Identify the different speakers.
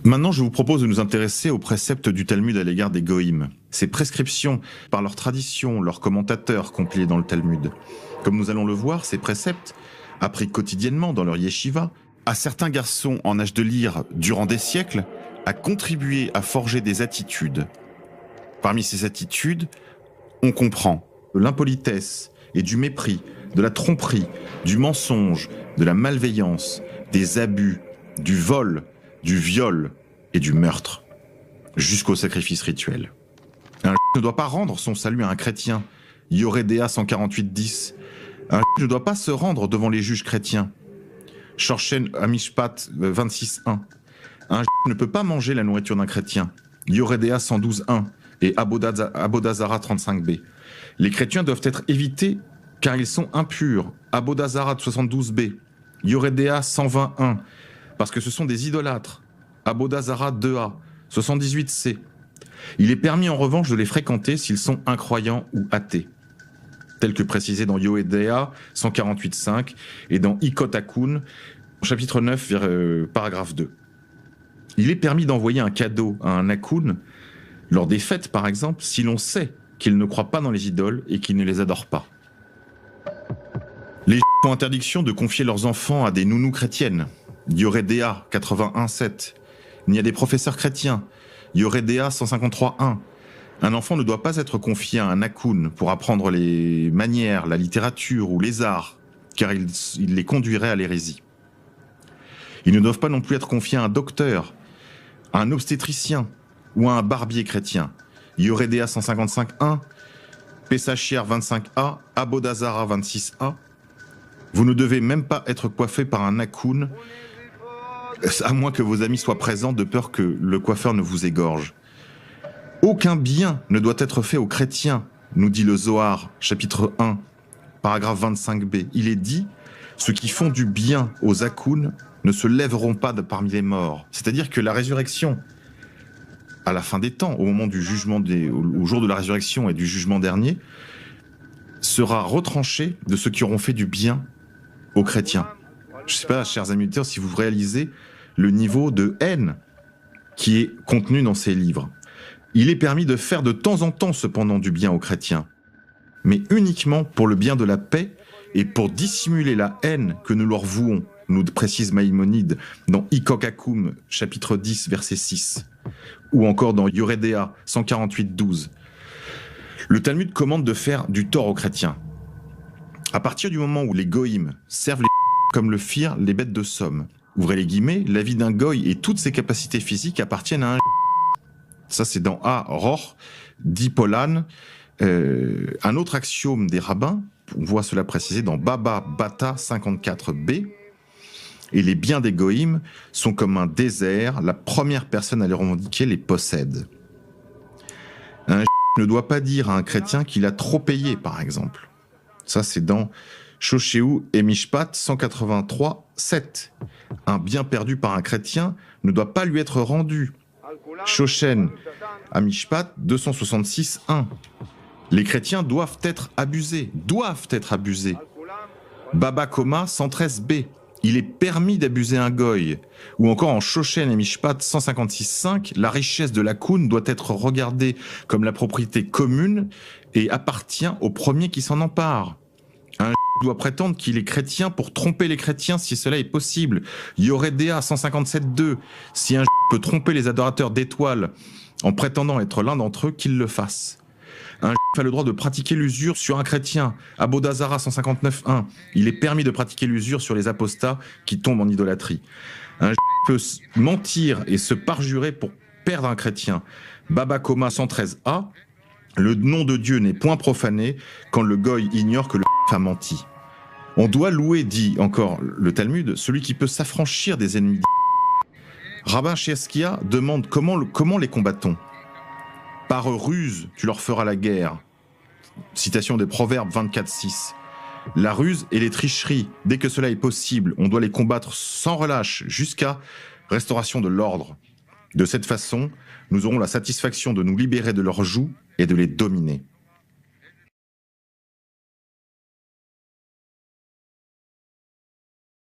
Speaker 1: Maintenant, je vous propose de nous intéresser aux préceptes du Talmud à l'égard des goïms. Ces prescriptions, par leur tradition, leurs commentateurs compilés dans le Talmud. Comme nous allons le voir, ces préceptes, appris quotidiennement dans leur yeshiva, à certains garçons en âge de lire durant des siècles, a contribué à forger des attitudes. Parmi ces attitudes, on comprend de l'impolitesse et du mépris, de la tromperie, du mensonge, de la malveillance, des abus, du vol, du viol et du meurtre, jusqu'au sacrifice rituel. Un ne doit pas rendre son salut à un chrétien, Yoredea 148-10. Un ne doit pas se rendre devant les juges chrétiens, Shorchen Amishpat 26.1. Un ne peut pas manger la nourriture d'un chrétien, Yoredea 112.1 et Abodazara 35b. Les chrétiens doivent être évités car ils sont impurs, Abodazara 72b, Yoredea 120.1, parce que ce sont des idolâtres, Abodazara 2a, 78c. Il est permis en revanche de les fréquenter s'ils sont incroyants ou athées, tel que précisé dans Yoredea 148.5 et dans Ikot Akun, chapitre 9, paragraphe 2. Il est permis d'envoyer un cadeau à un Akun lors des fêtes, par exemple, si l'on sait qu'il ne croit pas dans les idoles et qu'il ne les adore pas. Les ont interdiction de confier leurs enfants à des nounous chrétiennes, Yoredea 81.7, ni à des professeurs chrétiens, Yoredea 153.1. Un enfant ne doit pas être confié à un Akun pour apprendre les manières, la littérature ou les arts, car il les conduirait à l'hérésie. Ils ne doivent pas non plus être confiés à un docteur, à un obstétricien ou à un barbier chrétien, Yoredea 155.1, Pesachir 25a, Abodazara 26a. Vous ne devez même pas être coiffé par un Akun, à moins que vos amis soient présents de peur que le coiffeur ne vous égorge. Aucun bien ne doit être fait aux chrétiens, nous dit le Zohar, chapitre 1, paragraphe 25b. Il est dit, ceux qui font du bien aux Akun ne se lèveront pas de parmi les morts. C'est-à-dire que la résurrection, à la fin des temps, au moment du jugement, au jour de la résurrection et du jugement dernier, sera retranchée de ceux qui auront fait du bien aux chrétiens. Je ne sais pas, chers amis auditeurs, si vous réalisez le niveau de haine qui est contenu dans ces livres. Il est permis de faire de temps en temps cependant du bien aux chrétiens, mais uniquement pour le bien de la paix et pour dissimuler la haine que nous leur vouons, nous précise Maïmonide dans Ikokakum, chapitre 10, verset 6, ou encore dans Yoredea 148-12. Le Talmud commande de faire du tort aux chrétiens. À partir du moment où les goïms servent les comme le firent les bêtes de somme, ouvrez les guillemets, la vie d'un goy et toutes ses capacités physiques appartiennent à un. Ça, c'est dans A. Roch, d'Hippolyte. Un autre axiome des rabbins, on voit cela précisé dans Baba Bata 54b. Et les biens des goïms sont comme un désert, la première personne à les revendiquer les possède. Un ne doit pas dire à un chrétien qu'il a trop payé, par exemple. Ça, c'est dans Shoshéu et Mishpat 183.7. Un bien perdu par un chrétien ne doit pas lui être rendu. Shoshen à Mishpat 266.1. Les chrétiens doivent être abusés. Baba Koma 113b. Il est permis d'abuser un goy. Ou encore en Shoshen et Mishpat 156.5, la richesse de l'Akun doit être regardée comme la propriété commune et appartient au premier qui s'en empare. Un doit prétendre qu'il est chrétien pour tromper les chrétiens si cela est possible. Yoredea 157.2. Si un peut tromper les adorateurs d'étoiles en prétendant être l'un d'entre eux, qu'il le fasse. Un a le droit de pratiquer l'usure sur un chrétien. Abodazara 159.1. Il est permis de pratiquer l'usure sur les apostats qui tombent en idolâtrie. Un peut mentir et se parjurer pour perdre un chrétien. Baba Koma 113a. Le nom de Dieu n'est point profané quand le goy ignore que le a menti. On doit louer, dit encore le Talmud, celui qui peut s'affranchir des ennemis. Rabbin Cheskia demande comment les combat-on. Par ruse, tu leur feras la guerre. Citation des Proverbes 24.6. La ruse et les tricheries, dès que cela est possible, on doit les combattre sans relâche jusqu'à restauration de l'ordre. De cette façon, nous aurons la satisfaction de nous libérer de leurs jougs et de les dominer.